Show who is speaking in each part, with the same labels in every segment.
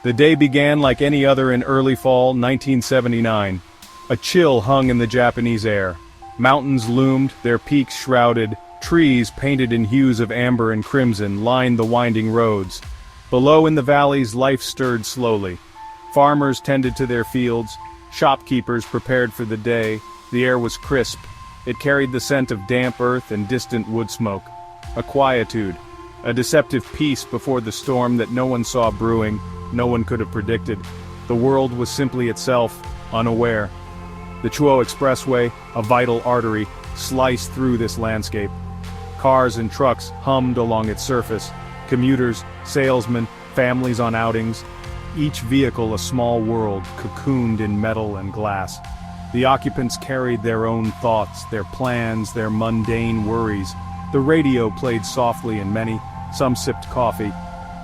Speaker 1: The day began like any other in early fall 1979. A chill hung in the Japanese air. Mountains loomed, their peaks shrouded, trees painted in hues of amber and crimson lined the winding roads. Below in the valleys life stirred slowly. Farmers tended to their fields, shopkeepers prepared for the day. The air was crisp. It carried the scent of damp earth and distant wood smoke. A quietude, a deceptive peace before the storm that no one saw brewing, no one could have predicted. The world was simply itself, unaware. The Chuo Expressway, a vital artery, sliced through this landscape. Cars and trucks hummed along its surface. Commuters, salesmen, families on outings. Each vehicle a small world, cocooned in metal and glass. The occupants carried their own thoughts, their plans, their mundane worries. The radio played softly and many, some sipped coffee.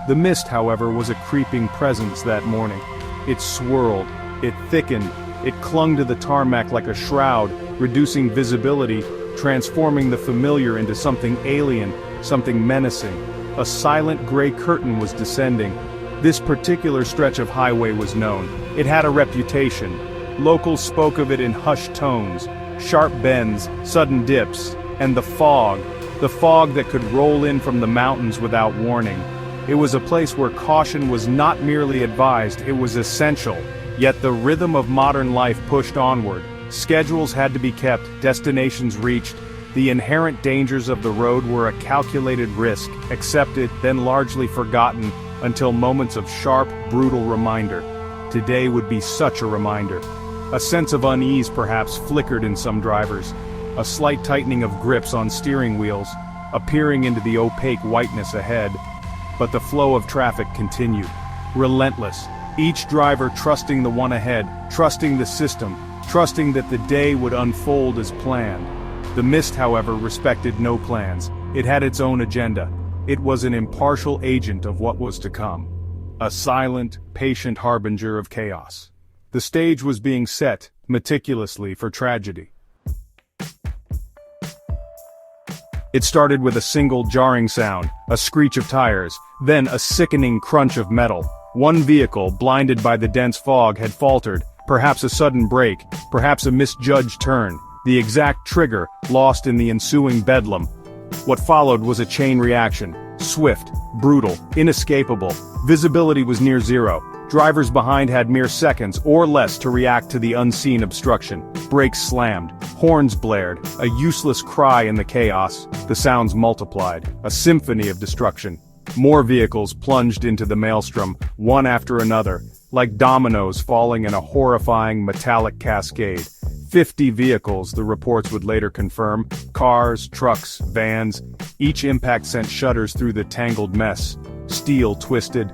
Speaker 1: The mist, however, was a creeping presence that morning. It swirled, it thickened, it clung to the tarmac like a shroud, reducing visibility, transforming the familiar into something alien, something menacing. A silent gray curtain was descending. This particular stretch of highway was known. It had a reputation. Locals spoke of it in hushed tones, sharp bends, sudden dips, and the fog that could roll in from the mountains without warning. It was a place where caution was not merely advised, it was essential. Yet the rhythm of modern life pushed onward. Schedules had to be kept, destinations reached. The inherent dangers of the road were a calculated risk, accepted, then largely forgotten, until moments of sharp, brutal reminder. Today would be such a reminder. A sense of unease perhaps flickered in some drivers. A slight tightening of grips on steering wheels, appearing into the opaque whiteness ahead. But the flow of traffic continued. Relentless. Each driver trusting the one ahead, trusting the system, trusting that the day would unfold as planned. The mist, however, respected no plans. It had its own agenda. It was an impartial agent of what was to come. A silent, patient harbinger of chaos. The stage was being set, meticulously, for tragedy. It started with a single jarring sound, a screech of tires, then a sickening crunch of metal. One vehicle, blinded by the dense fog, had faltered, perhaps a sudden brake, perhaps a misjudged turn, the exact trigger, lost in the ensuing bedlam. What followed was a chain reaction, swift, brutal, inescapable. Visibility was near zero. Drivers behind had mere seconds or less to react to the unseen obstruction. Brakes slammed, horns blared, a useless cry in the chaos. The sounds multiplied, a symphony of destruction. More vehicles plunged into the maelstrom, one after another, like dominoes falling in a horrifying metallic cascade. 50 vehicles, the reports would later confirm, cars, trucks, vans. Each impact sent shudders through the tangled mess. Steel twisted,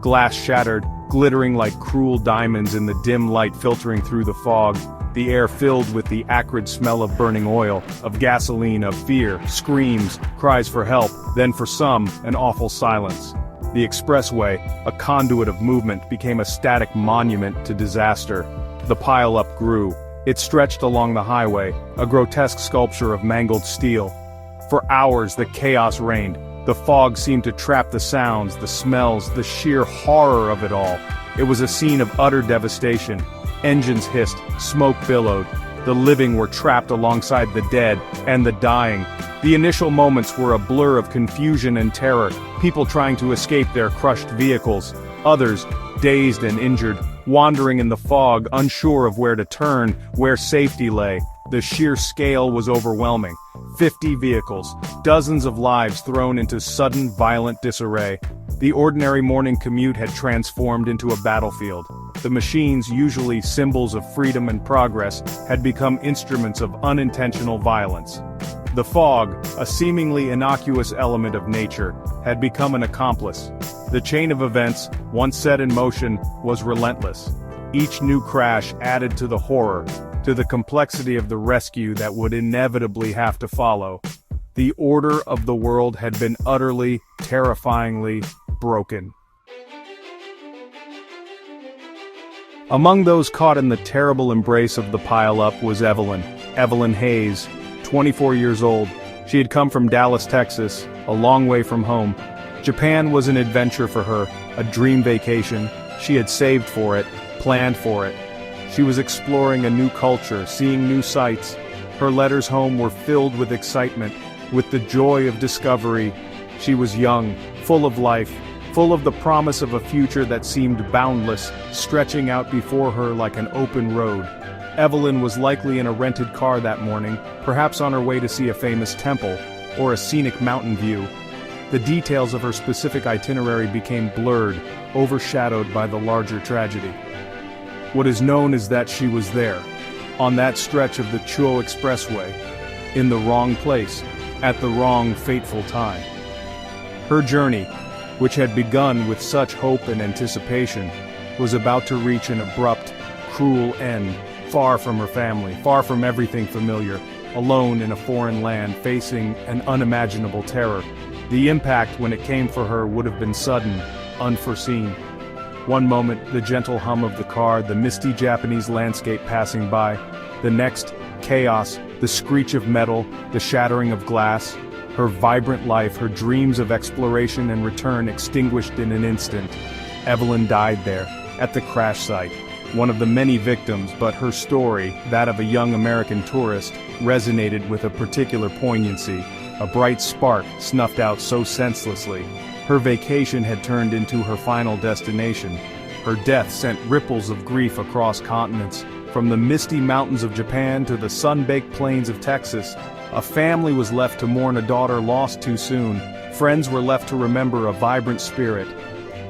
Speaker 1: glass shattered, glittering like cruel diamonds in the dim light filtering through the fog. The air filled with the acrid smell of burning oil, of gasoline, of fear, screams, cries for help, then for some, an awful silence. The expressway, a conduit of movement, became a static monument to disaster. The pile-up grew. It stretched along the highway, a grotesque sculpture of mangled steel. For hours the chaos reigned. The fog seemed to trap the sounds, the smells, the sheer horror of it all. It was a scene of utter devastation. Engines hissed, smoke billowed. The living were trapped alongside the dead, and the dying. The initial moments were a blur of confusion and terror, people trying to escape their crushed vehicles. Others, dazed and injured, wandering in the fog, unsure of where to turn, where safety lay. The sheer scale was overwhelming. 50 vehicles, dozens of lives thrown into sudden, violent disarray. The ordinary morning commute had transformed into a battlefield. The machines, usually symbols of freedom and progress, had become instruments of unintentional violence. The fog, a seemingly innocuous element of nature, had become an accomplice. The chain of events, once set in motion, was relentless. Each new crash added to the horror, to the complexity of the rescue that would inevitably have to follow. The order of the world had been utterly, terrifyingly broken. Among those caught in the terrible embrace of the pile-up was Evelyn Hayes, 24 years old. She had come from Dallas, Texas, a long way from home. Japan was an adventure for her, a dream vacation. She had saved for it, planned for it. She was exploring a new culture, seeing new sights. Her letters home were filled with excitement, with the joy of discovery. She was young, full of life, full of the promise of a future that seemed boundless, stretching out before her like an open road. Evelyn was likely in a rented car that morning, perhaps on her way to see a famous temple, or a scenic mountain view. The details of her specific itinerary became blurred, overshadowed by the larger tragedy. What is known is that she was there, on that stretch of the Chuo Expressway, in the wrong place, at the wrong fateful time. Her journey, which had begun with such hope and anticipation, was about to reach an abrupt, cruel end, far from her family, far from everything familiar, alone in a foreign land facing an unimaginable terror. The impact when it came for her would have been sudden, unforeseen. One moment, the gentle hum of the car, the misty Japanese landscape passing by. The next, chaos, the screech of metal, the shattering of glass. Her vibrant life, her dreams of exploration and return extinguished in an instant. Evelyn died there, at the crash site. One of the many victims, but her story, that of a young American tourist, resonated with a particular poignancy. A bright spark snuffed out so senselessly. Her vacation had turned into her final destination. Her death sent ripples of grief across continents. From the misty mountains of Japan to the sun-baked plains of Texas, a family was left to mourn a daughter lost too soon. Friends were left to remember a vibrant spirit.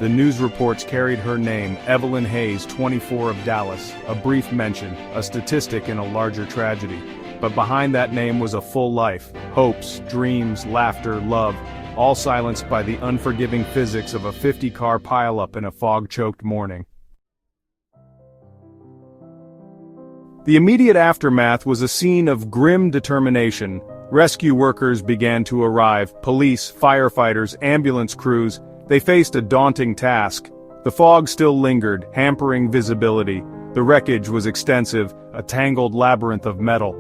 Speaker 1: The news reports carried her name, Evelyn Hayes, 24 of Dallas, a brief mention, a statistic in a larger tragedy. But behind that name was a full life, hopes, dreams, laughter, love, all silenced by the unforgiving physics of a 50-car pileup in a fog-choked morning. The immediate aftermath was a scene of grim determination. Rescue workers began to arrive, police, firefighters, ambulance crews. They faced a daunting task. The fog still lingered, hampering visibility. The wreckage was extensive, a tangled labyrinth of metal.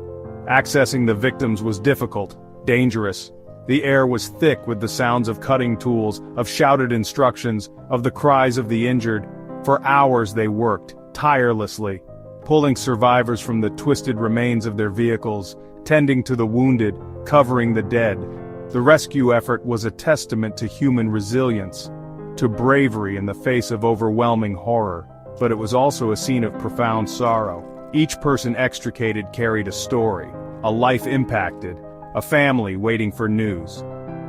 Speaker 1: Accessing the victims was difficult, dangerous. The air was thick with the sounds of cutting tools, of shouted instructions, of the cries of the injured. For hours they worked, tirelessly, pulling survivors from the twisted remains of their vehicles, tending to the wounded, covering the dead. The rescue effort was a testament to human resilience, to bravery in the face of overwhelming horror, but it was also a scene of profound sorrow. Each person extricated carried a story, a life impacted, a family waiting for news.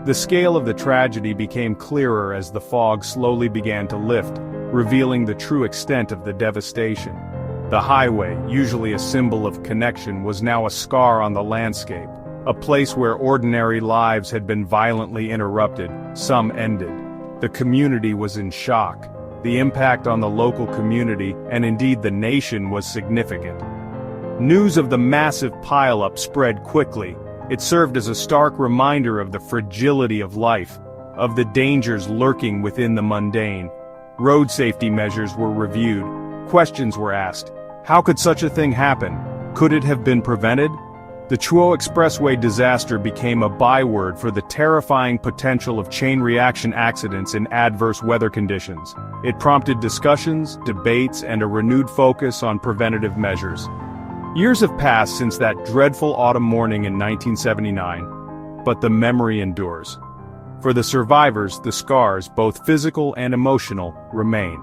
Speaker 1: The scale of the tragedy became clearer as the fog slowly began to lift, revealing the true extent of the devastation. The highway, usually a symbol of connection, was now a scar on the landscape, a place where ordinary lives had been violently interrupted, some ended. The community was in shock. The impact on the local community, and indeed the nation, was significant. News of the massive pileup spread quickly. It served as a stark reminder of the fragility of life, of the dangers lurking within the mundane. Road safety measures were reviewed. Questions were asked. How could such a thing happen? Could it have been prevented? The Chuo Expressway disaster became a byword for the terrifying potential of chain reaction accidents in adverse weather conditions. It prompted discussions, debates, and a renewed focus on preventative measures. Years have passed since that dreadful autumn morning in 1979, but the memory endures. For the survivors, the scars, both physical and emotional, remain.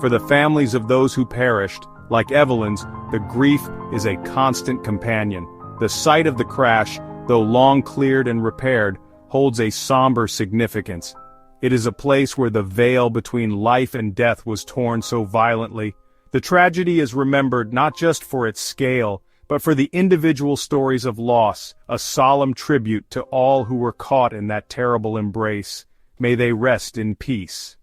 Speaker 1: For the families of those who perished, like Evelyn's, the grief is a constant companion. The site of the crash, though long cleared and repaired, holds a somber significance. It is a place where the veil between life and death was torn so violently. The tragedy is remembered not just for its scale, but for the individual stories of loss, a solemn tribute to all who were caught in that terrible embrace. May they rest in peace.